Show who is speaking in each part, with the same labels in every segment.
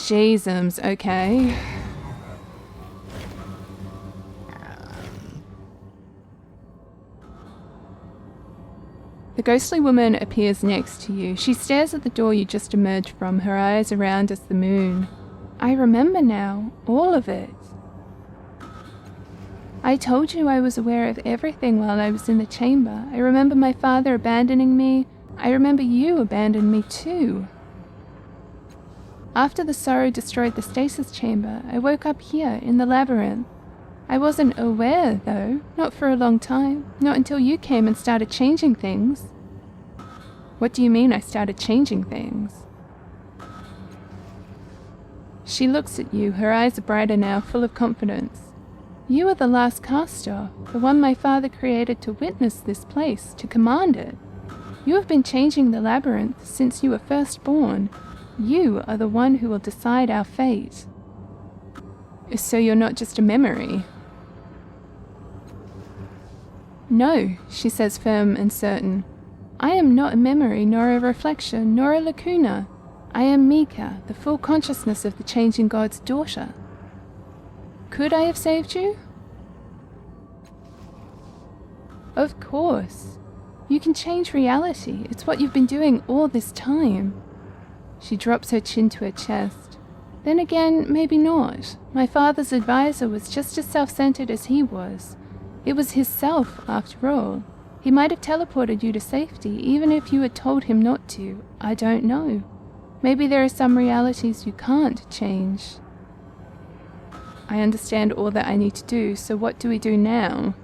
Speaker 1: Jeezums, okay. The ghostly woman appears next to you. She stares at the door you just emerged from, her eyes around as the moon. I remember now, all of it. I told you I was aware of everything while I was in the chamber. I remember my father abandoning me. I remember you abandoned me too. After the sorrow destroyed the stasis chamber, I woke up here in the labyrinth. I wasn't aware, though, not for a long time, not until you came and started changing things. What do you mean I started changing things? She looks at you, her eyes are brighter now, full of confidence. You are the last caster, the one my father created to witness this place, to command it. You have been changing the labyrinth since you were first born. You are the one who will decide our fate. So you're not just a memory? No, she says, firm and certain. I am not a memory, nor a reflection, nor a lacuna. I am Mika, the full consciousness of the changing god's daughter. Could I have saved you? Of course. You can change reality. It's what you've been doing all this time. She drops her chin to her chest. Then again, maybe not. My father's advisor was just as self-centered as he was. It was his self, after all. He might have teleported you to safety, even if you had told him not to. I don't know. Maybe there are some realities you can't change. I understand all that I need to do, so what do we do now?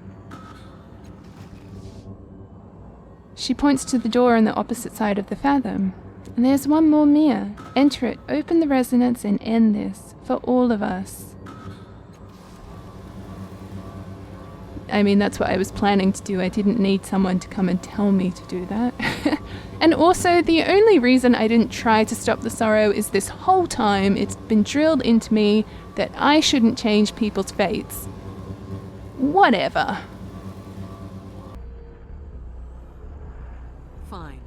Speaker 1: She points to the door on the opposite side of the fathom. And there's one more mirror. Enter it, open the resonance, and end this. For all of us. I mean, that's what I was planning to do. I didn't need someone to come and tell me to do that. And also, the only reason I didn't try to stop the sorrow is this whole time it's been drilled into me that I shouldn't change people's fates. Whatever.
Speaker 2: Fine.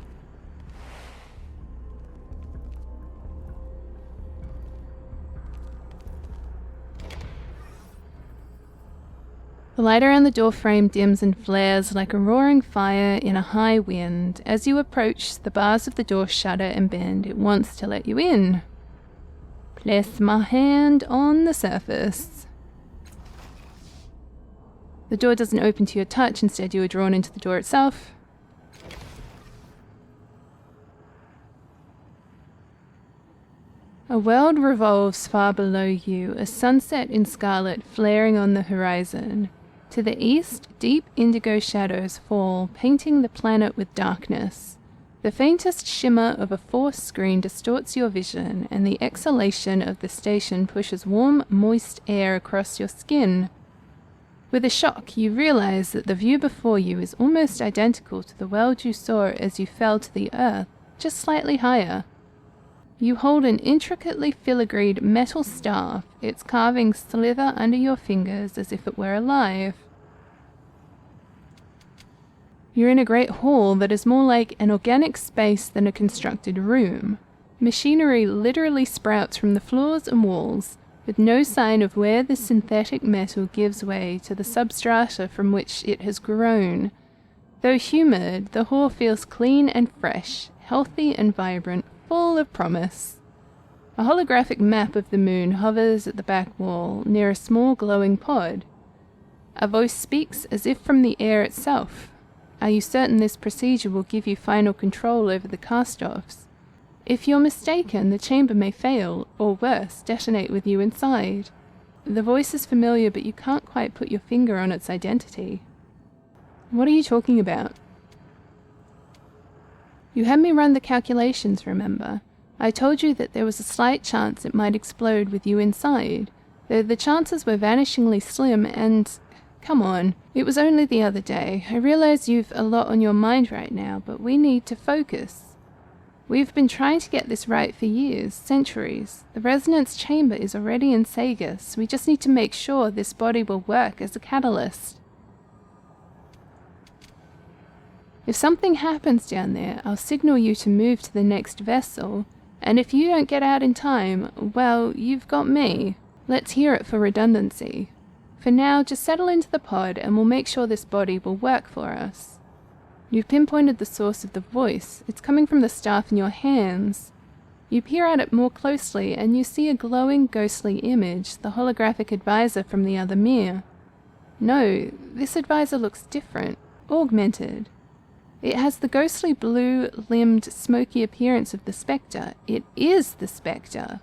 Speaker 1: The light around the door frame dims and flares like a roaring fire in a high wind. As you approach, the bars of the door shudder and bend. It wants to let you in. Place my hand on the surface. The door doesn't open to your touch, instead you are drawn into the door itself. A world revolves far below you, a sunset in scarlet flaring on the horizon. To the east, deep indigo shadows fall, painting the planet with darkness. The faintest shimmer of a force screen distorts your vision, and the exhalation of the station pushes warm, moist air across your skin. With a shock, you realize that the view before you is almost identical to the world you saw as you fell to the earth, just slightly higher. You hold an intricately filigreed metal staff, its carvings slither under your fingers as if it were alive. You're in a great hall that is more like an organic space than a constructed room. Machinery literally sprouts from the floors and walls, with no sign of where the synthetic metal gives way to the substrata from which it has grown. Though humid, the hall feels clean and fresh, healthy and vibrant, full of promise. A holographic map of the moon hovers at the back wall, near a small glowing pod. A voice speaks as if from the air itself. Are you certain this procedure will give you final control over the cast-offs? If you're mistaken, the chamber may fail, or worse, detonate with you inside. The voice is familiar, but you can't quite put your finger on its identity. What are you talking about? You had me run the calculations, remember? I told you that there was a slight chance it might explode with you inside, though the chances were vanishingly slim and... Come on, it was only the other day. I realize you've a lot on your mind right now, but we need to focus. We've been trying to get this right for years, centuries. The resonance chamber is already in Sagus. We just need to make sure this body will work as a catalyst. If something happens down there, I'll signal you to move to the next vessel. And if you don't get out in time, well, you've got me. Let's hear it for redundancy. For now, just settle into the pod and we'll make sure this body will work for us. You've pinpointed the source of the voice. It's coming from the staff in your hands. You peer at it more closely and you see a glowing, ghostly image, the holographic advisor from the other mirror. No, this advisor looks different, augmented. It has the ghostly blue-limbed, smoky appearance of the Spectre. It is the Spectre.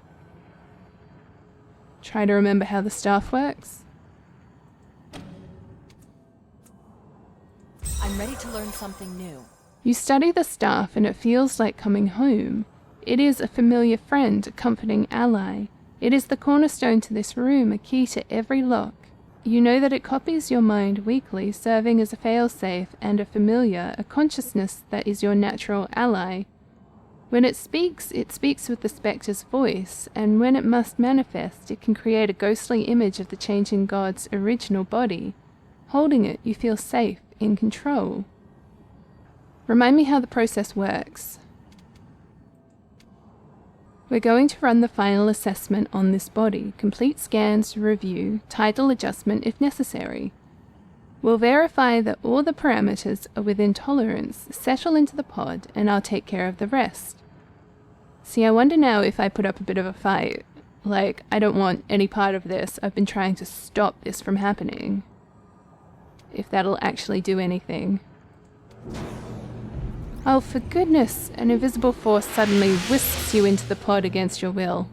Speaker 1: Try to remember how the staff works.
Speaker 2: I'm ready to learn something new.
Speaker 1: You study the staff and it feels like coming home. It is a familiar friend, a comforting ally. It is the cornerstone to this room, a key to every lock. You know that it copies your mind weakly, serving as a failsafe and a familiar, a consciousness that is your natural ally. When it speaks with the Spectre's voice, and when it must manifest, it can create a ghostly image of the changing god's original body. Holding it, you feel safe, in control. Remind me how the process works. We're going to run the final assessment on this body, complete scans to review, title adjustment if necessary. We'll verify that all the parameters are within tolerance, settle into the pod, and I'll take care of the rest. See, I wonder now if I put up a bit of a fight. Like, I don't want any part of this, I've been trying to stop this from happening. If that'll actually do anything. Oh, for goodness! An invisible force suddenly whisks you into the pod against your will.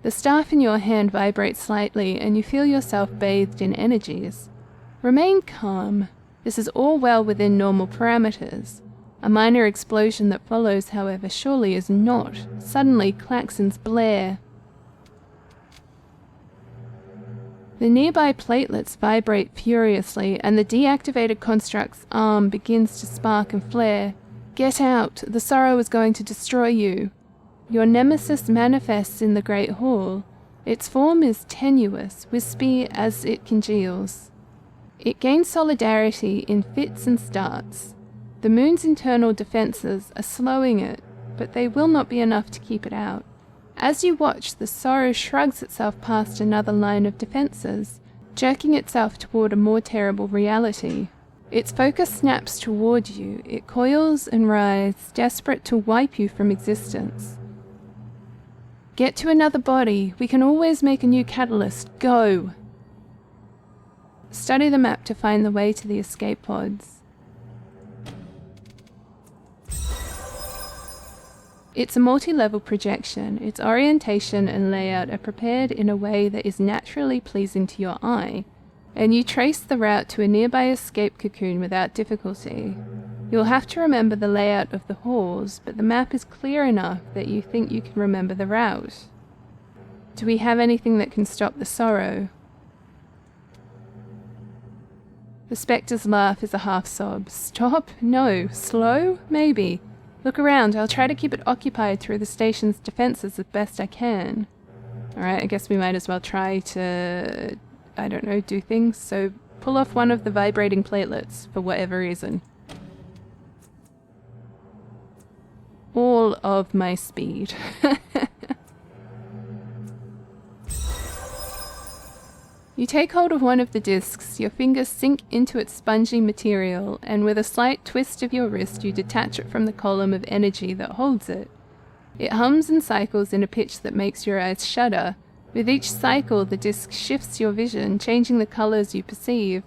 Speaker 1: The staff in your hand vibrates slightly and you feel yourself bathed in energies. Remain calm. This is all well within normal parameters. A minor explosion that follows, however, surely is not. Suddenly, klaxons blare. The nearby platelets vibrate furiously and the deactivated construct's arm begins to spark and flare. Get out! The sorrow is going to destroy you. Your nemesis manifests in the Great Hall. Its form is tenuous, wispy as it congeals. It gains solidarity in fits and starts. The moon's internal defenses are slowing it, but they will not be enough to keep it out. As you watch, the sorrow shrugs itself past another line of defenses, jerking itself toward a more terrible reality. Its focus snaps toward you. It coils and writhes, desperate to wipe you from existence. Get to another body. We can always make a new catalyst. Go! Study the map to find the way to the escape pods. It's a multi-level projection. Its orientation and layout are prepared in a way that is naturally pleasing to your eye, and you trace the route to a nearby escape cocoon without difficulty. You'll have to remember the layout of the halls, but the map is clear enough that you think you can remember the route. Do we have anything that can stop the sorrow? The Spectre's laugh is a half-sob. Stop? No. Slow? Maybe. Look around. I'll try to keep it occupied through the station's defenses as best I can. Alright, I guess we might as well try to, I don't know, do things. So pull off one of the vibrating platelets for whatever reason. All of my speed. You take hold of one of the discs, your fingers sink into its spongy material, and with a slight twist of your wrist you detach it from the column of energy that holds it. It hums and cycles in a pitch that makes your eyes shudder. With each cycle the disc shifts your vision, changing the colours you perceive.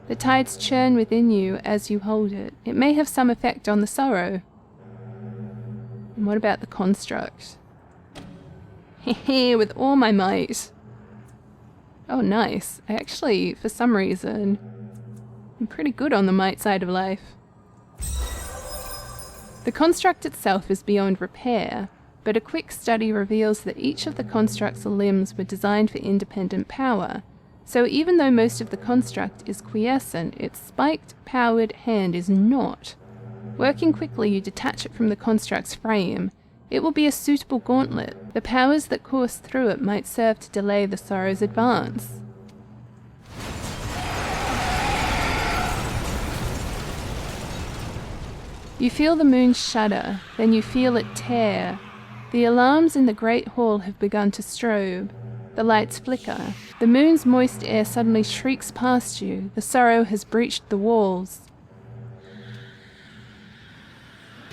Speaker 1: The tides churn within you as you hold it. It may have some effect on the sorrow. And what about the construct? Hehe, with all my might. Oh, nice. I actually, for some reason, I'm pretty good on the might side of life. The construct itself is beyond repair, but a quick study reveals that each of the construct's limbs were designed for independent power. So even though most of the construct is quiescent, its spiked, powered hand is not. Working quickly, you detach it from the construct's frame. It will be a suitable gauntlet. The powers that course through it might serve to delay the sorrow's advance. You feel the moon shudder, then you feel it tear. The alarms in the great hall have begun to strobe. The lights flicker. The moon's moist air suddenly shrieks past you. The sorrow has breached the walls.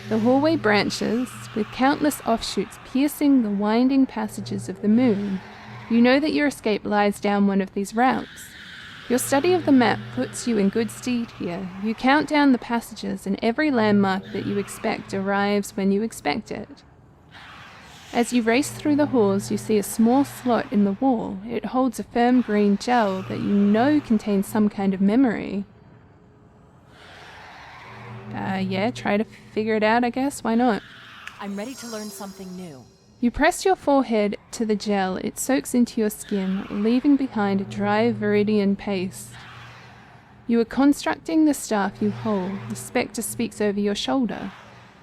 Speaker 1: The hallway branches, with countless offshoots piercing the winding passages of the moon. You know that your escape lies down one of these routes. Your study of the map puts you in good stead here. You count down the passages, and every landmark that you expect arrives when you expect it. As you race through the halls, you see a small slot in the wall. It holds a firm green gel that you know contains some kind of memory. Yeah, try to figure it out, I guess. Why not?
Speaker 2: I'm ready to learn something new.
Speaker 1: You press your forehead to the gel. It soaks into your skin, leaving behind a dry viridian paste. You are constructing the staff you hold. The spectre speaks over your shoulder.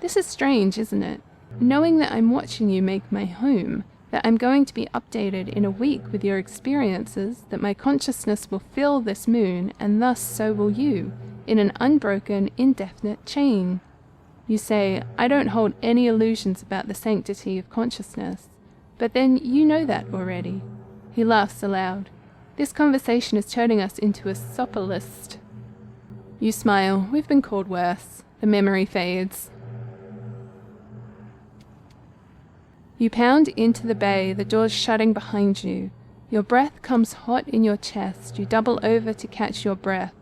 Speaker 1: This is strange, isn't it? Knowing that I'm watching you make my home, that I'm going to be updated in a week with your experiences, that my consciousness will fill this moon, and thus so will you, in an unbroken, indefinite chain. You say, I don't hold any illusions about the sanctity of consciousness, but then you know that already. He laughs aloud. This conversation is turning us into a sopalist. You smile. We've been called worse. The memory fades. You pound into the bay, the doors shutting behind you. Your breath comes hot in your chest. You double over to catch your breath.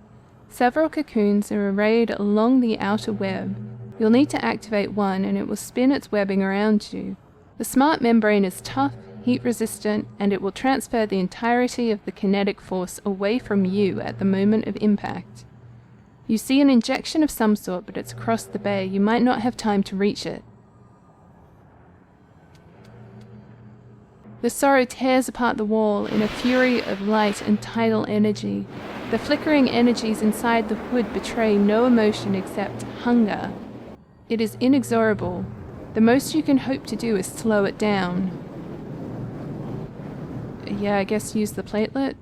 Speaker 1: Several cocoons are arrayed along the outer web. You'll need to activate one, and it will spin its webbing around you. The smart membrane is tough, heat-resistant, and it will transfer the entirety of the kinetic force away from you at the moment of impact. You see an injection of some sort, but it's across the bay. You might not have time to reach it. The sorrow tears apart the wall in a fury of light and tidal energy. The flickering energies inside the hood betray no emotion except hunger. It is inexorable. The most you can hope to do is slow it down. Yeah, I guess use the platelet.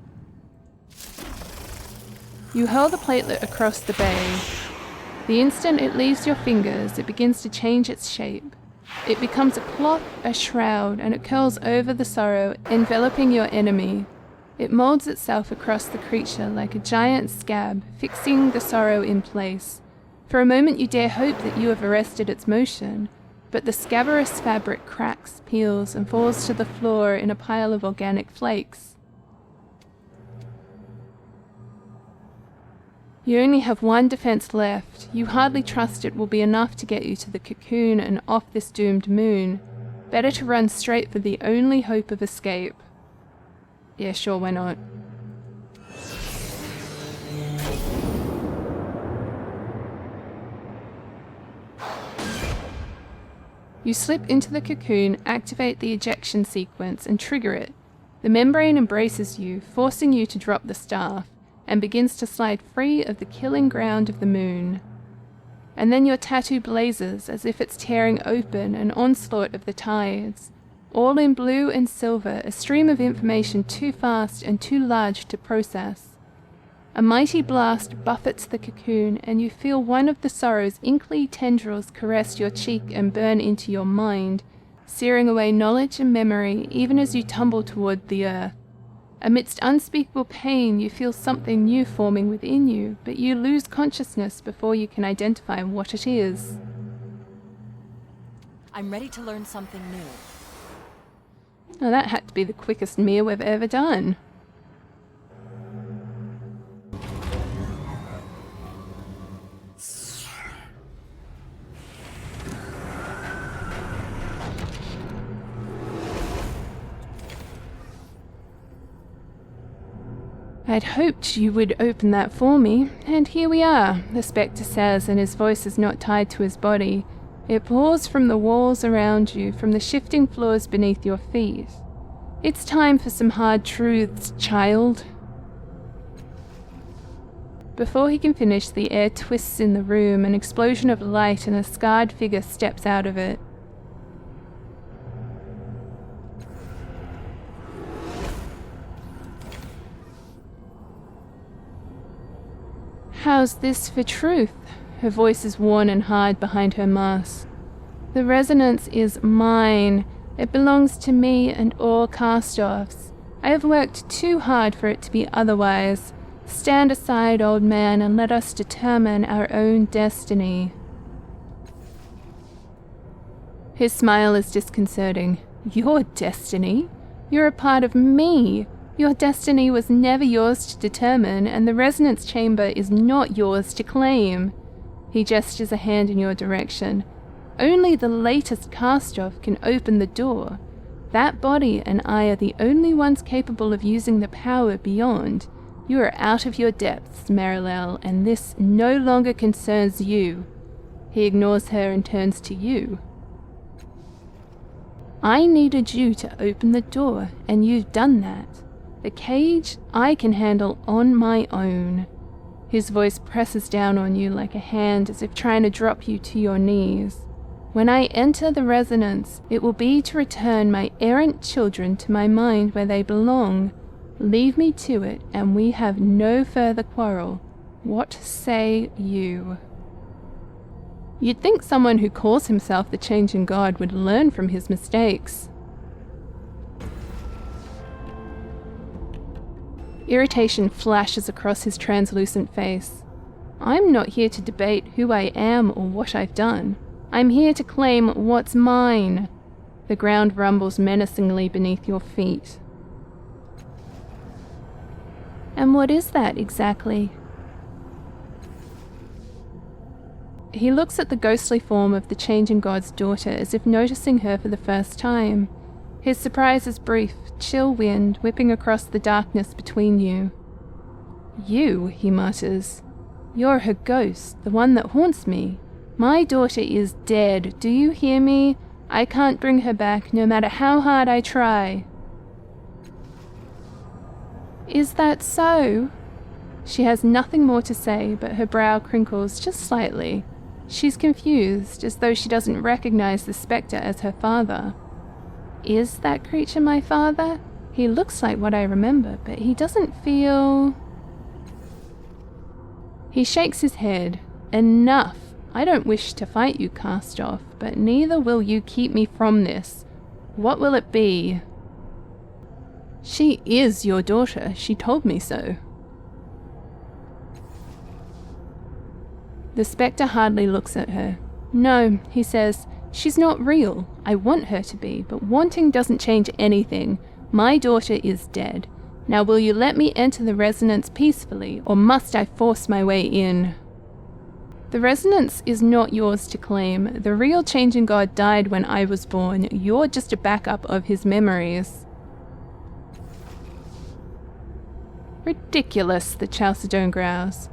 Speaker 1: You hurl the platelet across the bay. The instant it leaves your fingers, it begins to change its shape. It becomes a cloth, a shroud, and it curls over the sorrow, enveloping your enemy. It molds itself across the creature like a giant scab, fixing the sorrow in place. For a moment you dare hope that you have arrested its motion, but the scabrous fabric cracks, peels, and falls to the floor in a pile of organic flakes. You only have one defense left. You hardly trust it will be enough to get you to the cocoon and off this doomed moon. Better to run straight for the only hope of escape. Yeah, sure, why not? You slip into the cocoon, activate the ejection sequence, and trigger it. The membrane embraces you, forcing you to drop the staff, and begins to slide free of the killing ground of the moon. And then your tattoo blazes as if it's tearing open an onslaught of the tides. All in blue and silver, a stream of information too fast and too large to process. A mighty blast buffets the cocoon, and you feel one of the sorrow's inkly tendrils caress your cheek and burn into your mind, searing away knowledge and memory even as you tumble toward the earth. Amidst unspeakable pain, you feel something new forming within you, but you lose consciousness before you can identify what it is.
Speaker 2: I'm ready to learn something new.
Speaker 1: Oh, that had to be the quickest meal we've ever done. I'd hoped you would open that for me, and here we are, the spectre says, and his voice is not tied to his body. It pours from the walls around you, from the shifting floors beneath your feet. It's time for some hard truths, child. Before he can finish, the air twists in the room, an explosion of light, and a scarred figure steps out of it. How's this for truth? Her voice is worn and hard behind her mask. The resonance is mine. It belongs to me and all cast-offs. I have worked too hard for it to be otherwise. Stand aside, old man, and let us determine our own destiny." His smile is disconcerting. "Your destiny? You're a part of me. Your destiny was never yours to determine, and the resonance chamber is not yours to claim." He gestures a hand in your direction. "Only the latest cast-off can open the door. That body and I are the only ones capable of using the power beyond. You are out of your depths, Marilel, and this no longer concerns you." He ignores her and turns to you. "I needed you to open the door, and you've done that. The cage I can handle on my own." His voice presses down on you like a hand, as if trying to drop you to your knees. "When I enter the resonance, it will be to return my errant children to my mind where they belong. Leave me to it, and we have no further quarrel. What say you?" You'd think someone who calls himself the Changing God would learn from his mistakes. Irritation flashes across his translucent face. "I'm not here to debate who I am or what I've done. I'm here to claim what's mine." The ground rumbles menacingly beneath your feet. "And what is that exactly?" He looks at the ghostly form of the Changing God's daughter as if noticing her for the first time. His surprise is brief, chill wind whipping across the darkness between you. "You," he mutters. "You're her ghost, the one that haunts me. My daughter is dead, do you hear me? I can't bring her back, no matter how hard I try." "Is that so?" She has nothing more to say, but her brow crinkles just slightly. She's confused, as though she doesn't recognize the spectre as her father. "Is that creature my father? He looks like what I remember, but he doesn't feel..." He shakes his head. "Enough! I don't wish to fight you, cast-off, but neither will you keep me from this. What will it be?" "She is your daughter. She told me so." The spectre hardly looks at her. "No," he says, "she's not real. I want her to be, but wanting doesn't change anything. My daughter is dead. Now will you let me enter the resonance peacefully, or must I force my way in?" "The resonance is not yours to claim. The real Changing God died when I was born. You're just a backup of his memories." "Ridiculous," the Chalcedone growls.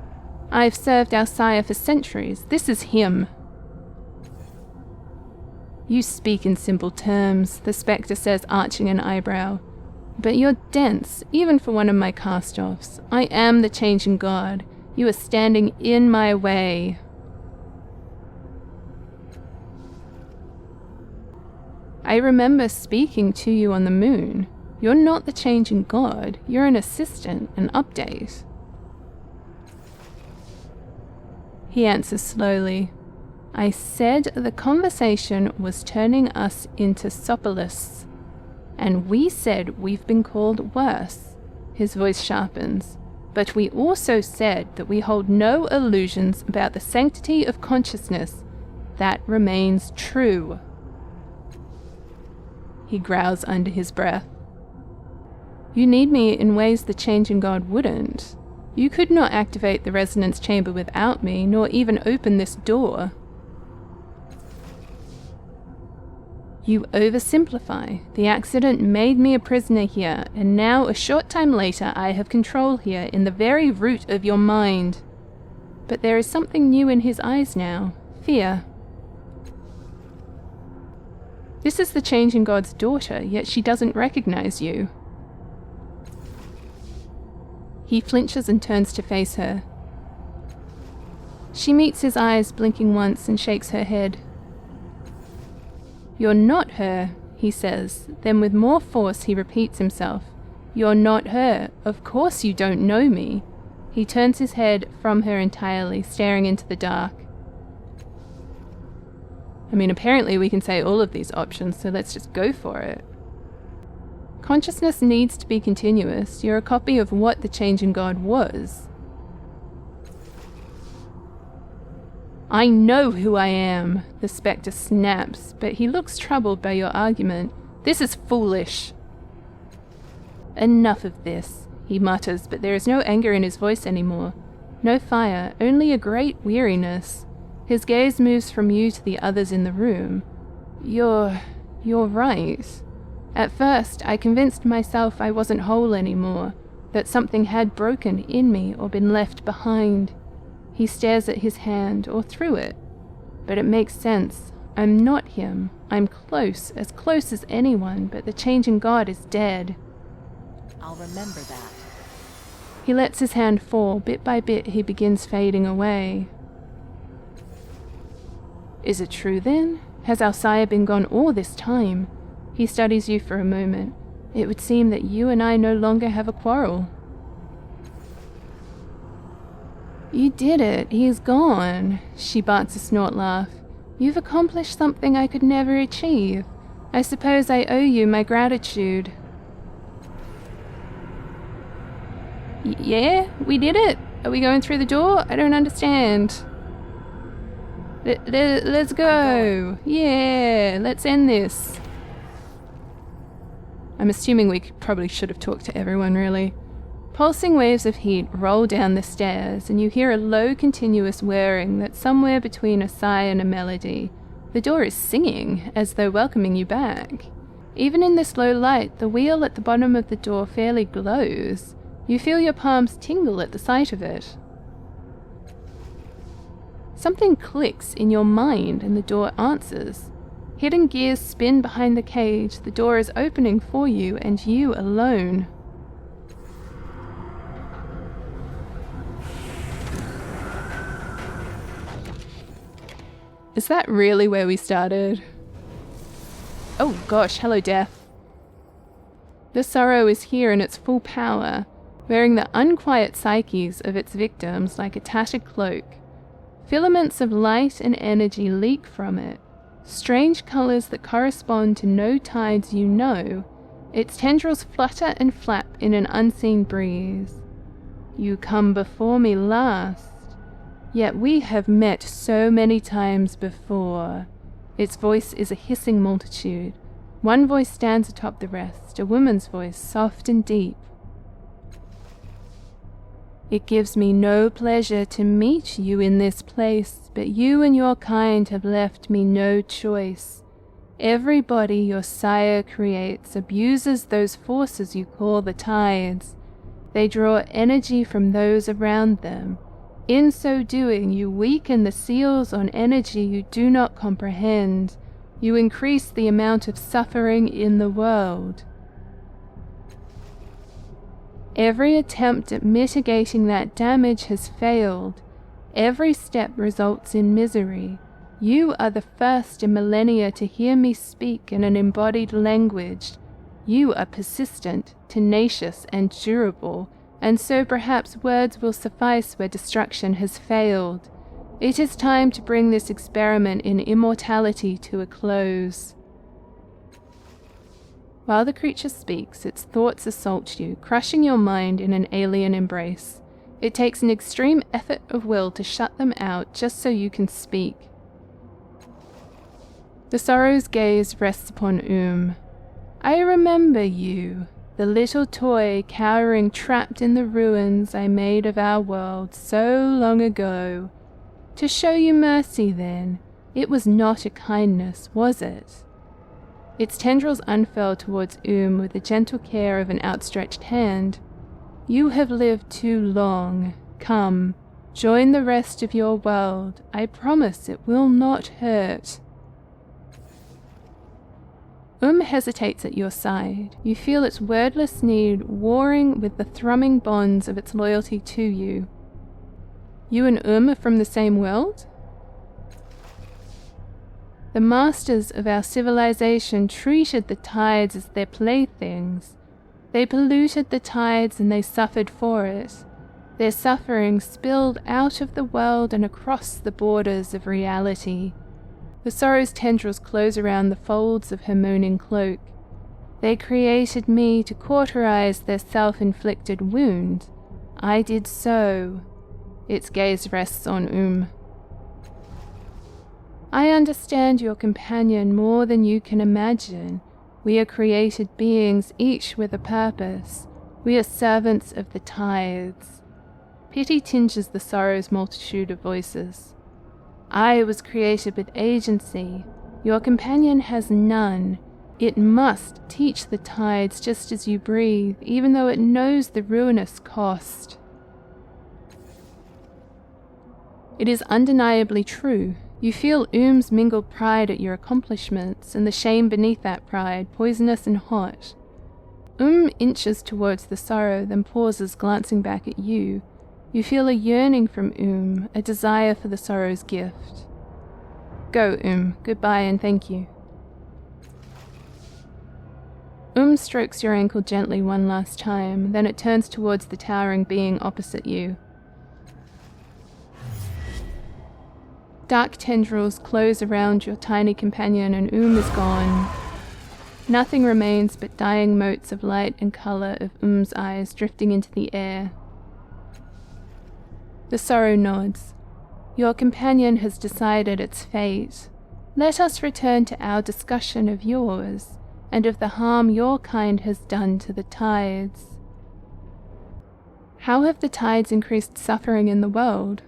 Speaker 1: "I've served our sire for centuries. This is him." "You speak in simple terms," the spectre says, arching an eyebrow. "But you're dense, even for one of my cast-offs. I am the Changing God. You are standing in my way." "I remember speaking to you on the moon. You're not the Changing God. You're an assistant, an update." He answers slowly. "I said the conversation was turning us into sopalists. And we said we've been called worse." His voice sharpens. "But we also said that we hold no illusions about the sanctity of consciousness. That remains true." He growls under his breath. "You need me in ways the Changing God wouldn't. You could not activate the resonance chamber without me, nor even open this door." "You oversimplify. The accident made me a prisoner here, and now, a short time later, I have control here in the very root of your mind." But there is something new in his eyes now. Fear. "This is the Changing God's daughter, yet she doesn't recognize you." He flinches and turns to face her. She meets his eyes, blinking once, and shakes her head. "You're not her," he says. Then with more force he repeats himself. "You're not her. Of course you don't know me." He turns his head from her entirely, staring into the dark. I mean, apparently we can say all of these options, so let's just go for it. Consciousness needs to be continuous. You're a copy of what the changing God was. I know who I am, the spectre snaps, but he looks troubled by your argument. This is foolish. Enough of this, he mutters, but there is no anger in his voice anymore. No fire, only a great weariness. His gaze moves from you to the others in the room. You're right. At first, I convinced myself I wasn't whole anymore, that something had broken in me or been left behind. He stares at his hand, or through it. But it makes sense. I'm not him. I'm close as anyone, but the changing God is dead.
Speaker 2: I'll remember that.
Speaker 1: He lets his hand fall. Bit by bit, he begins fading away. Is it true, then? Has our sire been gone all this time? He studies you for a moment. It would seem that you and I no longer have a quarrel. You did it. He's gone. She barks a snort laugh. You've accomplished something I could never achieve. I suppose I owe you my gratitude. Yeah? We did it? Are we going through the door? I don't understand. Let's go. Yeah, let's end this. I'm assuming we probably should have talked to everyone, really. Pulsing waves of heat roll down the stairs, and you hear a low, continuous whirring that's somewhere between a sigh and a melody. The door is singing, as though welcoming you back. Even in this low light, the wheel at the bottom of the door fairly glows. You feel your palms tingle at the sight of it. Something clicks in your mind, and the door answers. Hidden gears spin behind the cage. The door is opening for you, and you alone. Is that really where we started? Oh gosh, hello death. The sorrow is here in its full power, wearing the unquiet psyches of its victims like a tattered cloak. Filaments of light and energy leak from it, strange colors that correspond to no tides you know. Its tendrils flutter and flap in an unseen breeze. You come before me last. Yet we have met so many times before. Its voice is a hissing multitude. One voice stands atop the rest, a woman's voice, soft and deep. It gives me no pleasure to meet you in this place, but you and your kind have left me no choice. Everybody your sire creates abuses those forces you call the tides. They draw energy from those around them. In so doing, you weaken the seals on energy you do not comprehend. You increase the amount of suffering in the world. Every attempt at mitigating that damage has failed. Every step results in misery. You are the first in millennia to hear me speak in an embodied language. You are persistent, tenacious, and durable. And so perhaps words will suffice where destruction has failed. It is time to bring this experiment in immortality to a close. While the creature speaks, its thoughts assault you, crushing your mind in an alien embrace. It takes an extreme effort of will to shut them out just so you can speak. The sorrow's gaze rests upon I remember you. The little toy cowering trapped in the ruins I made of our world so long ago. To show you mercy then, it was not a kindness, was it? Its tendrils unfurl towards with the gentle care of an outstretched hand. You have lived too long. Come, join the rest of your world. I promise it will not hurt. Hesitates at your side. You feel its wordless need warring with the thrumming bonds of its loyalty to you. You and are from the same world? The masters of our civilization treated the tides as their playthings. They polluted the tides and they suffered for it. Their suffering spilled out of the world and across the borders of reality. The sorrow's tendrils close around the folds of her moaning cloak. They created me to cauterize their self-inflicted wound. I did so. Its gaze rests on I understand your companion more than you can imagine. We are created beings, each with a purpose. We are servants of the tides. Pity tinges the sorrow's multitude of voices. I was created with agency. Your companion has none. It must teach the tides just as you breathe, even though it knows the ruinous cost. It is undeniably true. You feel mingled pride at your accomplishments, and the shame beneath that pride, poisonous and hot. Inches towards the sorrow, then pauses, glancing back at you. You feel a yearning from a desire for the sorrow's gift. Go, goodbye and thank you. Strokes your ankle gently one last time, then it turns towards the towering being opposite you. Dark tendrils close around your tiny companion and is gone. Nothing remains but dying motes of light and colour of eyes drifting into the air. The sorrow nods. Your companion has decided its fate. Let us return to our discussion of yours, and of the harm your kind has done to the tides. How have the tides increased suffering in the world?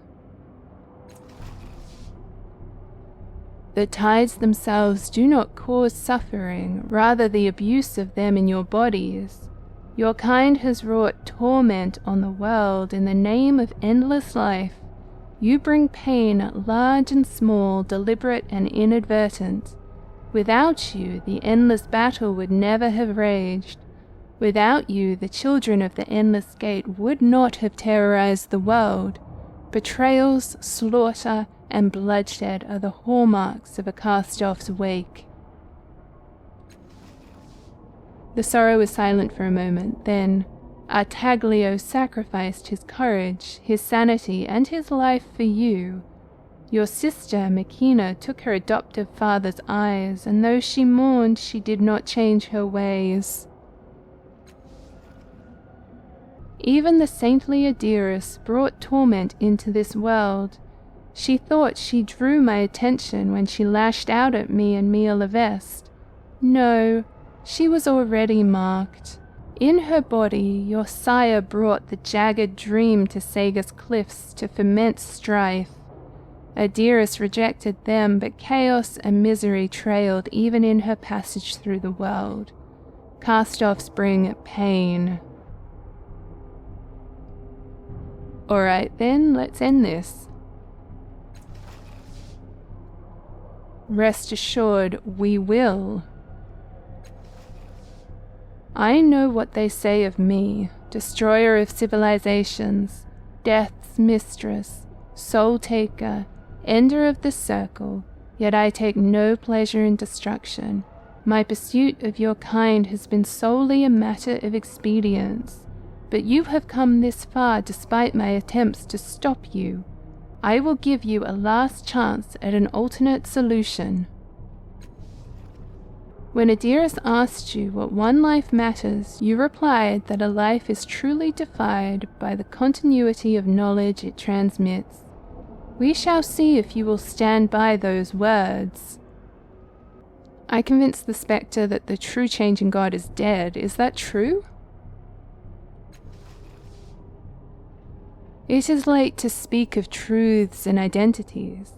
Speaker 1: The tides themselves do not cause suffering, rather the abuse of them in your bodies. Your kind has wrought torment on the world in the name of endless life. You bring pain, large and small, deliberate and inadvertent. Without you, the endless battle would never have raged. Without you, the children of the endless gate would not have terrorized the world. Betrayals, slaughter, and bloodshed are the hallmarks of a cast-off's wake. The sorrow was silent for a moment, then Artaglio sacrificed his courage, his sanity, and his life for you. Your sister, Makina, took her adoptive father's eyes, and though she mourned, she did not change her ways. Even the saintly Adiris brought torment into this world. She thought she drew my attention when she lashed out at me and Mia Leveste. No, she was already marked. In her body, your sire brought the jagged dream to Saga's cliffs to foment strife. Adiris rejected them, but chaos and misery trailed even in her passage through the world. Cast-offs bring pain. Alright then, let's end this. Rest assured, we will. I know what they say of me, destroyer of civilizations, death's mistress, soul taker, ender of the circle, yet I take no pleasure in destruction. My pursuit of your kind has been solely a matter of expedience, but you have come this far despite my attempts to stop you. I will give you a last chance at an alternate solution. When Adiris asked you what one life matters, you replied that a life is truly defined by the continuity of knowledge it transmits. We shall see if you will stand by those words. I convinced the spectre that the true changing God is dead. Is that true? It is late to speak of truths and identities.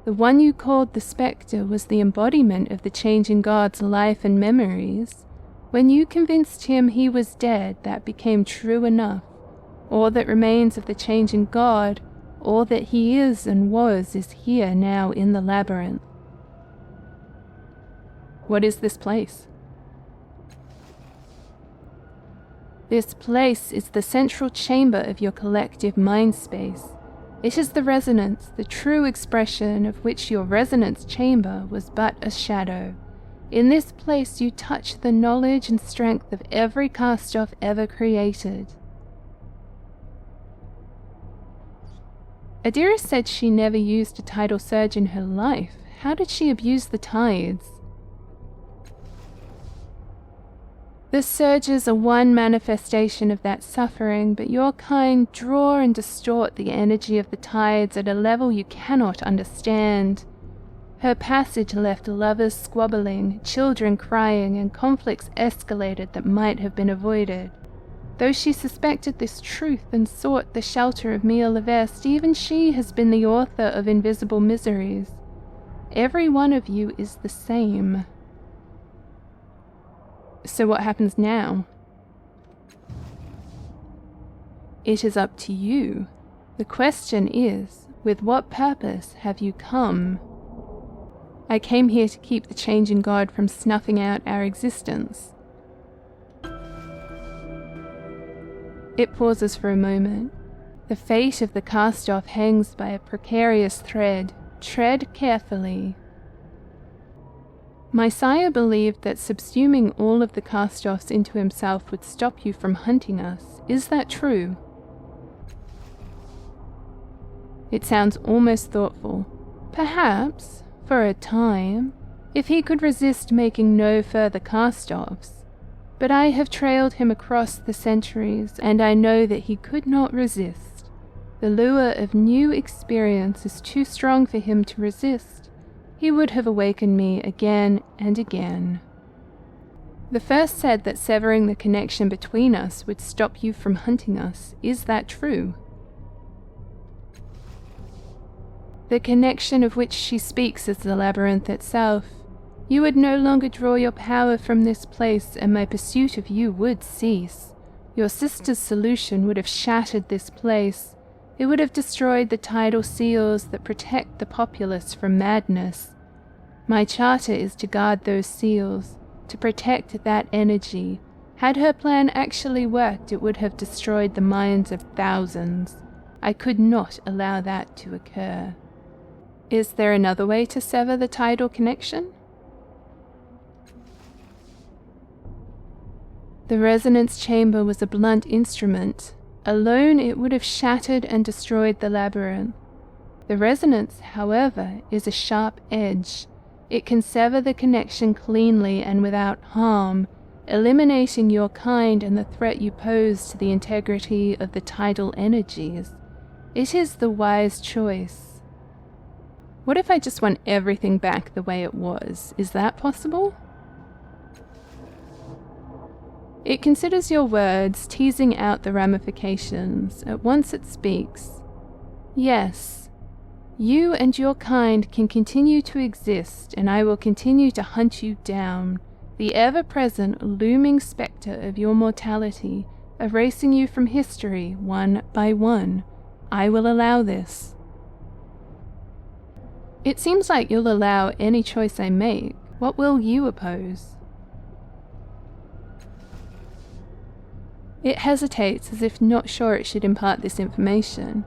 Speaker 1: The one you called the spectre was the embodiment of the changing God's life and memories. When you convinced him he was dead, that became true enough. All that remains of the changing God, all that he is and was, is here now in the labyrinth. What is this place? This place is the central chamber of your collective mind space. It is the resonance, the true expression of which your resonance chamber was but a shadow. In this place you touch the knowledge and strength of every cast-off ever created. Adiris said she never used a tidal surge in her life. how did she abuse the tides? The surges are one manifestation of that suffering, but your kind draw and distort the energy of the tides at a level you cannot understand. Her passage left lovers squabbling, children crying, and conflicts escalated that might have been avoided. Though she suspected this truth and sought the shelter of Mia Leveste, even she has been the author of invisible miseries. Every one of you is the same. So what happens now? It is up to you. The question is, with what purpose have you come? I came here to keep the changing God from snuffing out our existence. It pauses for a moment. The fate of the cast-off hangs by a precarious thread. Tread carefully. My sire believed that subsuming all of the cast-offs into himself would stop you from hunting us. Is that true? It sounds almost thoughtful. Perhaps, for a time, if he could resist making no further cast-offs. But I have trailed him across the centuries, and I know that he could not resist. The lure of new experience is too strong for him to resist. He would have awakened me again and again. The first said that severing the connection between us would stop you from hunting us. Is that true? The connection of which she speaks is the labyrinth itself. You would no longer draw your power from this place, and my pursuit of you would cease. Your sister's solution would have shattered this place. It would have destroyed the tidal seals that protect the populace from madness. My charter is to guard those seals, to protect that energy. Had her plan actually worked, it would have destroyed the minds of thousands. I could not allow that to occur. Is there another way to sever the tidal connection? The resonance chamber was a blunt instrument. Alone it would have shattered and destroyed the labyrinth. The resonance, however, is a sharp edge. It can sever the connection cleanly and without harm, eliminating your kind and the threat you pose to the integrity of the tidal energies. It is the wise choice. What if I just want everything back the way it was? Is that possible? It considers your words, teasing out the ramifications. At once it speaks. Yes, you and your kind can continue to exist, and I will continue to hunt you down, the ever-present looming spectre of your mortality, erasing you from history one by one. I will allow this. It seems like you'll allow any choice I make. What will you oppose? It hesitates as if not sure it should impart this information.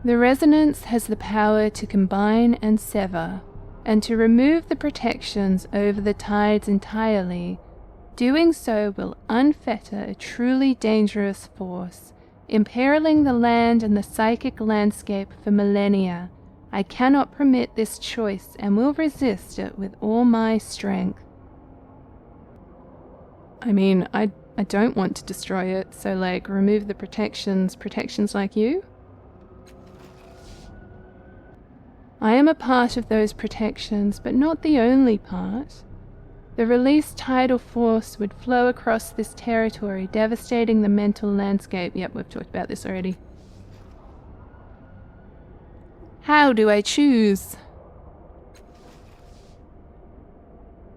Speaker 1: The resonance has the power to combine and sever, and to remove the protections over the tides entirely. Doing so will unfetter a truly dangerous force, imperiling the land and the psychic landscape for millennia. I cannot permit this choice and will resist it with all my strength. I mean, I don't want to destroy it, so remove the protections like you? I am a part of those protections, but not the only part. The released tidal force would flow across this territory, devastating the mental landscape. Yep, we've talked about this already. How do I choose?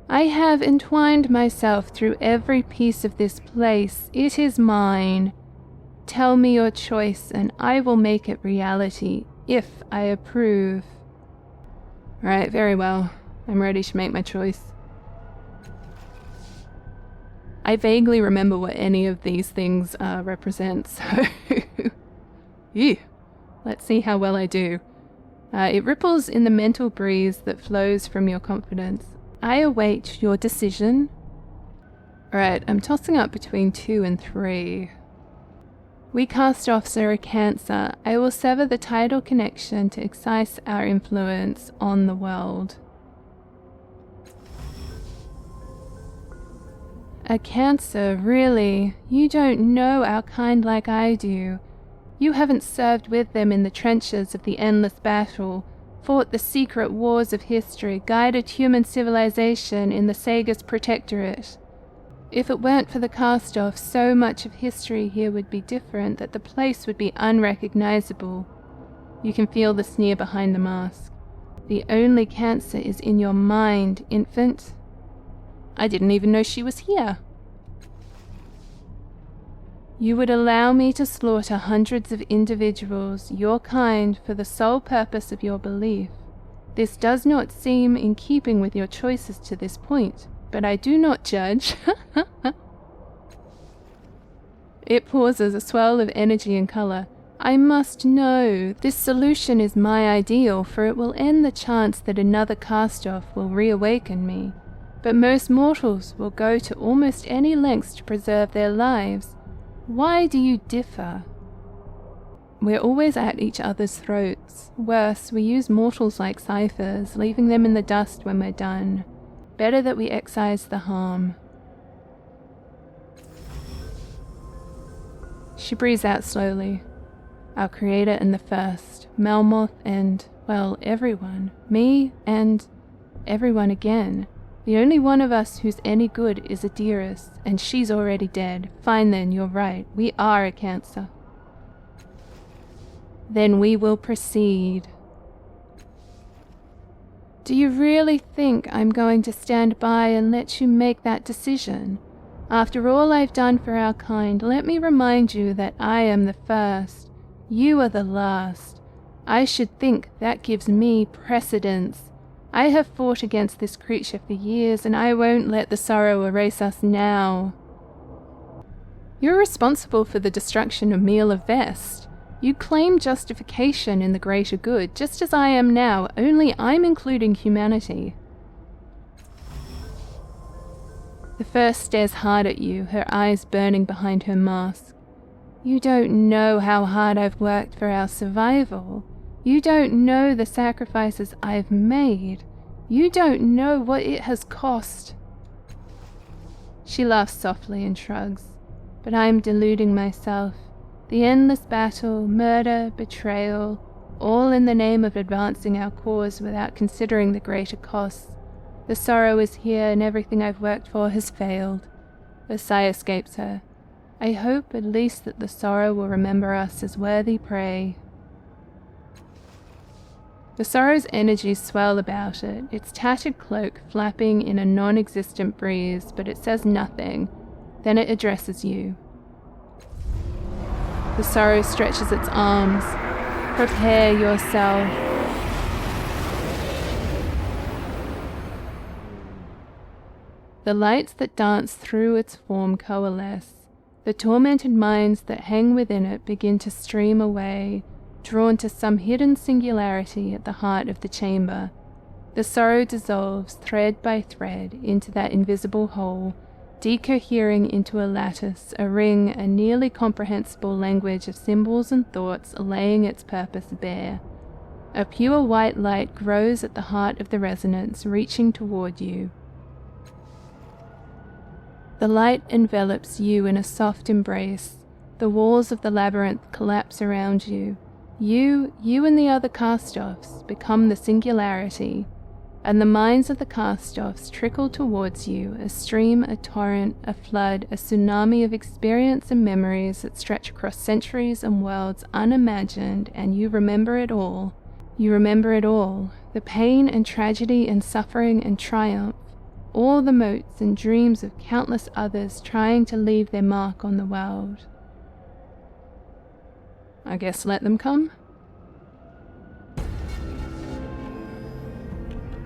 Speaker 1: I have entwined myself through every piece of this place. It is mine. Tell me your choice, and I will make it reality, if I approve. Right, very well. I'm ready to make my choice. I vaguely remember what any of these things represent, so... Ew. Let's see how well I do. It ripples in the mental breeze that flows from your confidence. I await your decision. Alright, I'm tossing up between 2 and 3. We cast-offs are a Cancer. I will sever the tidal connection to excise our influence on the world. A Cancer, really? You don't know our kind like I do. You haven't served with them in the trenches of the endless battle, fought the secret wars of history, guided human civilization in the Saga's protectorate. If it weren't for the cast-off, so much of history here would be different that the place would be unrecognizable. You can feel the sneer behind the mask. The only Cancer is in your mind, infant. I didn't even know she was here. You would allow me to slaughter hundreds of individuals, your kind, for the sole purpose of your belief. This does not seem in keeping with your choices to this point, but I do not judge. It pauses, a swirl of energy and color. I must know. This solution is my ideal, for it will end the chance that another cast-off will reawaken me. But most mortals will go to almost any lengths to preserve their lives. Why do you differ? We're always at each other's throats. Worse, we use mortals like ciphers, leaving them in the dust when we're done. Better that we excise the harm. She breathes out slowly. Our creator and the first, Melmoth and, well, everyone. Me and everyone again. The only one of us who's any good is Adiris, and she's already dead. Fine then, you're right. We are a Cancer. Then we will proceed. Do you really think I'm going to stand by and let you make that decision? After all I've done for our kind, let me remind you that I am the first. You are the last. I should think that gives me precedence. I have fought against this creature for years, and I won't let the sorrow erase us now. You're responsible for the destruction of Mila Vest. You claim justification in the greater good, just as I am now, only I'm including humanity. The first stares hard at you, her eyes burning behind her mask. You don't know how hard I've worked for our survival. You don't know the sacrifices I've made. You don't know what it has cost. She laughs softly and shrugs. But I'm deluding myself. The endless battle, murder, betrayal, all in the name of advancing our cause without considering the greater costs. The sorrow is here and everything I've worked for has failed. A sigh escapes her. I hope at least that the sorrow will remember us as worthy prey. The sorrow's energies swirl about it, its tattered cloak flapping in a non-existent breeze, but it says nothing. Then it addresses you. The sorrow stretches its arms. Prepare yourself. The lights that dance through its form coalesce. The tormented minds that hang within it begin to stream away, drawn to some hidden singularity at the heart of the chamber. The sorrow dissolves thread by thread into that invisible whole, decohering into a lattice, a ring, a nearly comprehensible language of symbols and thoughts laying its purpose bare. A pure white light grows at the heart of the resonance, reaching toward you. The light envelops you in a soft embrace. The walls of the labyrinth collapse around you. You and the other cast-offs become the singularity, and the minds of the cast-offs trickle towards you, a stream, a torrent, a flood, a tsunami of experience and memories that stretch across centuries and worlds unimagined, and you remember it all. You remember it all, the pain and tragedy and suffering and triumph, all the motes and dreams of countless others trying to leave their mark on the world. I guess let them come.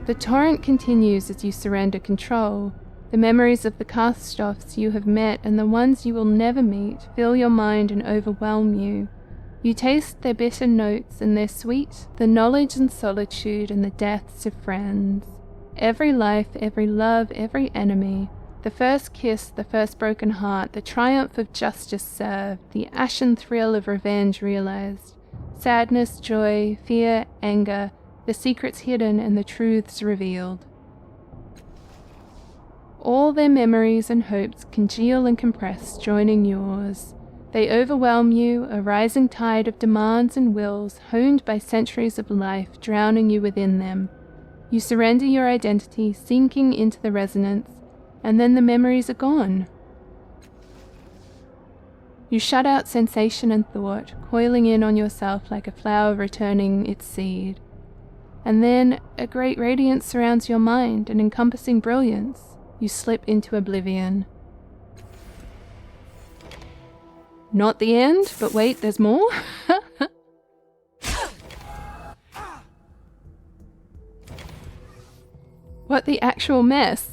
Speaker 1: The torrent continues as you surrender control. The memories of the cast-offs you have met and the ones you will never meet fill your mind and overwhelm you. You taste their bitter notes and their sweet, the knowledge and solitude and the deaths of friends. Every life, every love, every enemy, The first kiss, the first broken heart, the triumph of justice served, the ashen thrill of revenge realized, sadness, joy, fear, anger, the secrets hidden and the truths revealed. All their memories and hopes congeal and compress, joining yours. They overwhelm you, a rising tide of demands and wills, honed by centuries of life, drowning you within them. You surrender your identity, sinking into the resonance, and then the memories are gone. You shut out sensation and thought, coiling in on yourself like a flower returning its seed. And then a great radiance surrounds your mind, an encompassing brilliance. You slip into oblivion. Not the end, but wait, there's more? What the actual mess?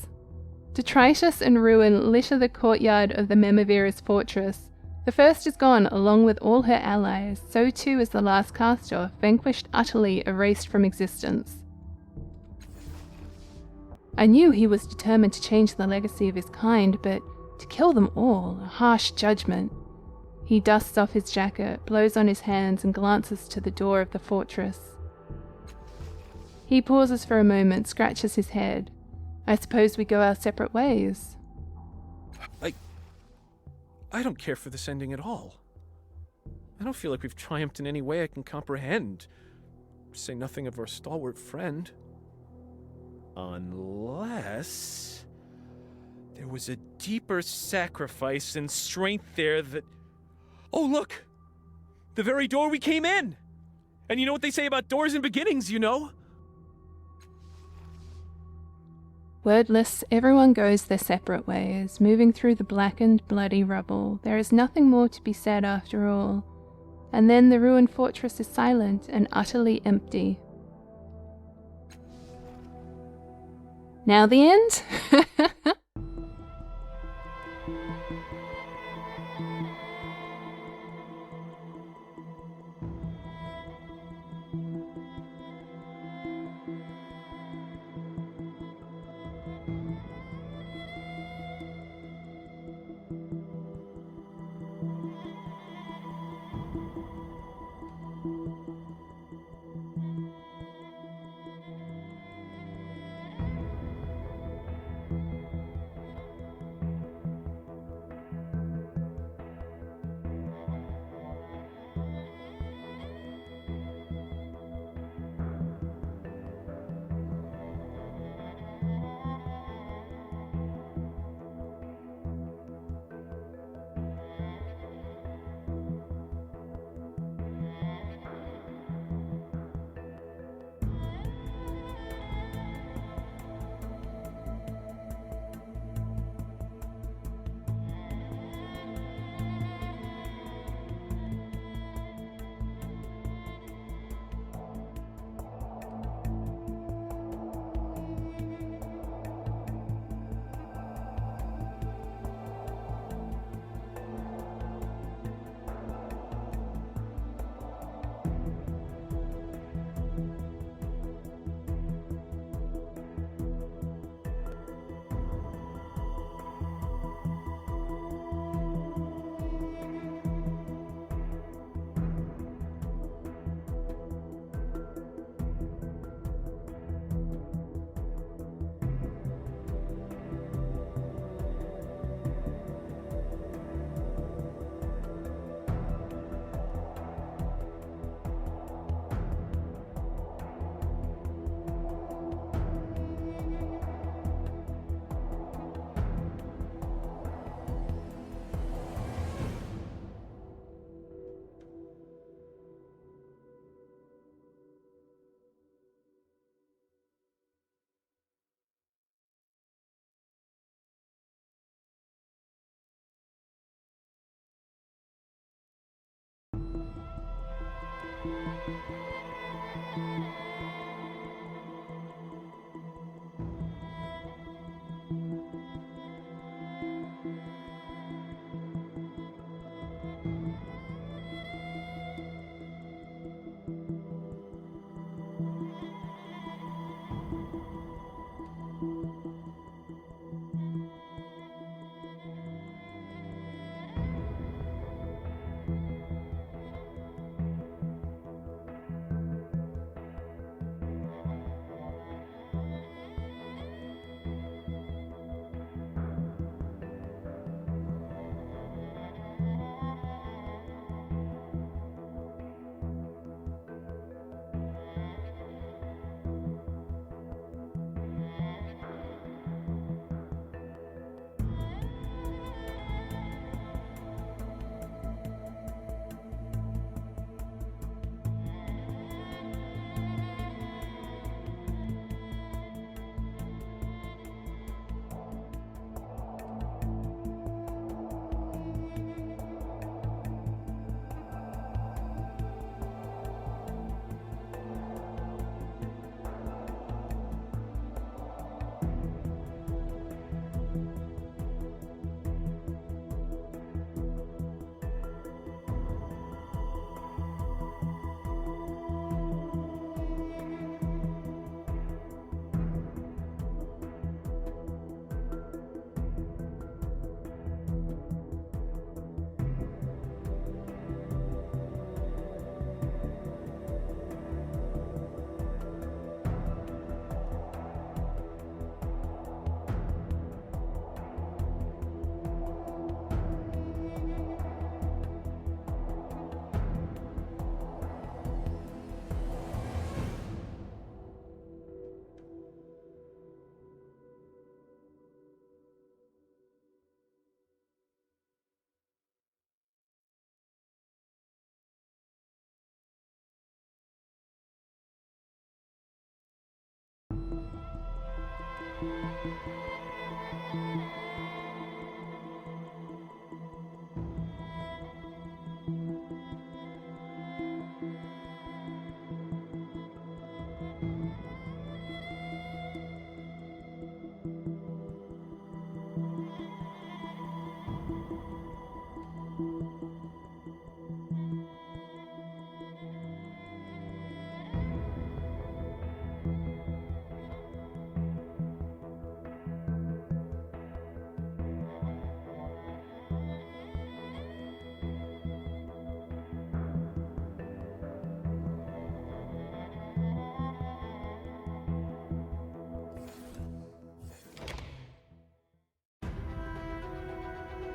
Speaker 1: Detritus and ruin litter the courtyard of the Memavira's fortress. The first is gone, along with all her allies. So too is the last caster, vanquished utterly, erased from existence. I knew he was determined to change the legacy of his kind, but to kill them all, a harsh judgment. He dusts off his jacket, blows on his hands, and glances to the door of the fortress. He pauses for a moment, scratches his head. I suppose we go our separate ways.
Speaker 3: I don't care for this ending at all. I don't feel like we've triumphed in any way I can comprehend. Say nothing of our stalwart friend. Unless there was a deeper sacrifice and strength there that... Oh, look! The very door we came in! And you know what they say about doors and beginnings, you know?
Speaker 1: Wordless, everyone goes their separate ways, moving through the blackened, bloody rubble. There is nothing more to be said after all. And then the ruined fortress is silent and utterly empty. Now the end?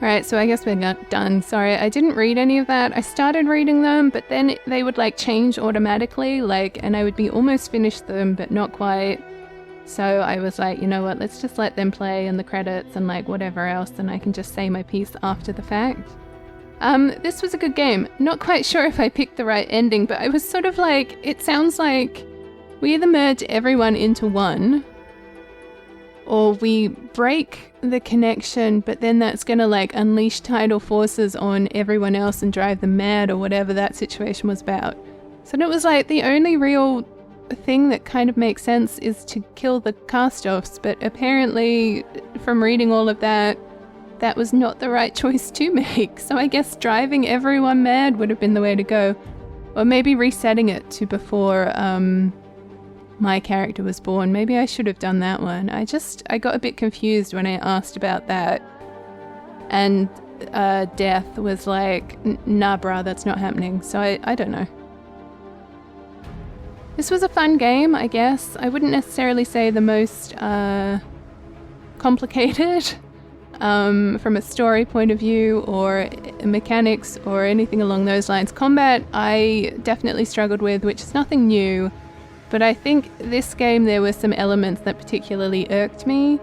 Speaker 1: Right, so I guess we're not done. Sorry, I didn't read any of that. I started reading them, but then they would like change automatically, and I would be almost finished them, but not quite. So I was like, you know what, let's just let them play in the credits and like whatever else, and I can just say my piece after the fact. This was a good game. Not quite sure if I picked the right ending, but I was sort of like, it sounds like we either merge everyone into one, or we break the connection, but then that's gonna like unleash tidal forces on everyone else and drive them mad, or whatever that situation was about. So it was like the only real thing that kind of makes sense is to kill the cast-offs, but apparently from reading all of that, that was not the right choice to make. So I guess driving everyone mad would have been the way to go. Or maybe resetting it to before my character was born. Maybe I should have done that one. I got a bit confused when I asked about that. And Death was like, nah bruh, that's not happening. So I don't know. This was a fun game, I guess. I wouldn't necessarily say the most complicated from a story point of view or mechanics or anything along those lines. Combat I definitely struggled with, which is nothing new. But I think this game there were some elements that particularly irked me.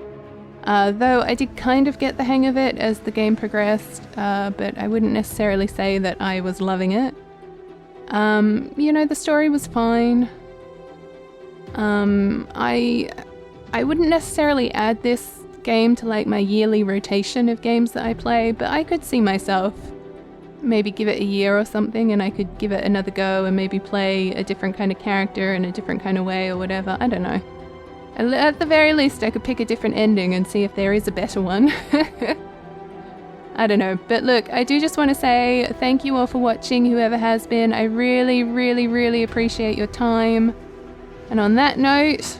Speaker 1: Though I did kind of get the hang of it as the game progressed, but I wouldn't necessarily say that I was loving it. You know, the story was fine. I wouldn't necessarily add this game to like my yearly rotation of games that I play, but I could see myself maybe give it a year or something and I could give it another go and maybe play a different kind of character in a different kind of way or whatever. I don't know. At the very least, I could pick a different ending and see if there is a better one. I don't know. But look, I do just want to say thank you all for watching, whoever has been. I really, really, really appreciate your time. And on that note,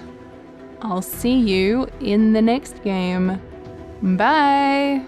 Speaker 1: I'll see you in the next game. Bye!